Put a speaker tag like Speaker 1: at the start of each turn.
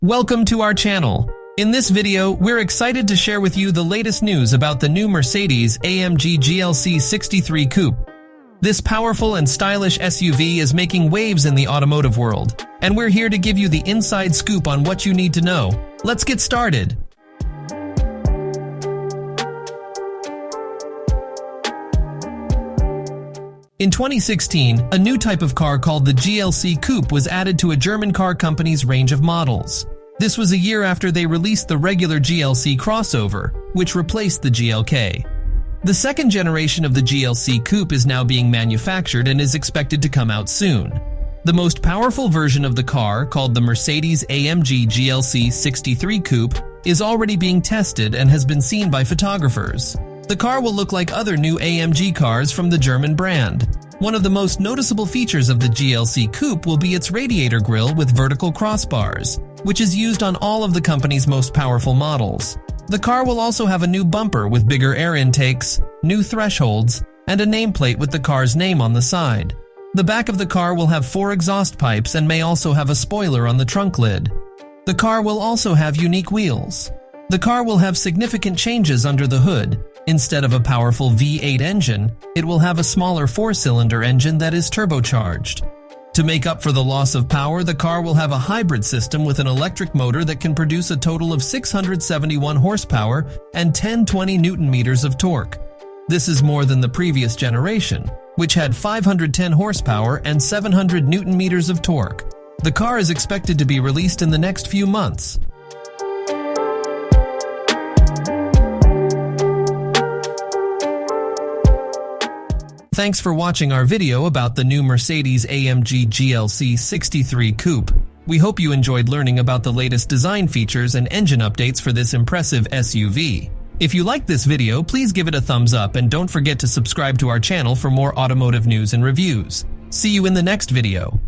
Speaker 1: Welcome to our channel. In this video, we're excited to share with you the latest news about the new Mercedes AMG GLC 63 Coupe. This powerful and stylish SUV is making waves in the automotive world, and we're here to give you the inside scoop on what you need to know. Let's get started. In 2016, a new type of car called the GLC Coupe was added to a German car company's range of models. This was a year after they released the regular GLC crossover, which replaced the GLK. The second generation of the GLC Coupe is now being manufactured and is expected to come out soon. The most powerful version of the car, called the Mercedes AMG GLC 63 Coupe, is already being tested and has been seen by photographers. The car will look like other new AMG cars from the German brand. One of the most noticeable features of the GLC Coupe will be its radiator grille with vertical crossbars, which is used on all of the company's most powerful models. The car will also have a new bumper with bigger air intakes, new thresholds, and a nameplate with the car's name on the side. The back of the car will have 4 exhaust pipes and may also have a spoiler on the trunk lid. The car will also have unique wheels. The car will have significant changes under the hood. Instead of a powerful V8 engine, it will have a smaller 4-cylinder engine that is turbocharged. To make up for the loss of power, the car will have a hybrid system with an electric motor that can produce a total of 671 horsepower and 1020 Newton-meters of torque. This is more than the previous generation, which had 510 horsepower and 700 Newton-meters of torque. The car is expected to be released in the next few months. Thanks for watching our video about the new Mercedes AMG GLC 63 Coupe. We hope you enjoyed learning about the latest design features and engine updates for this impressive SUV. If you liked this video, please give it a thumbs up and don't forget to subscribe to our channel for more automotive news and reviews. See you in the next video.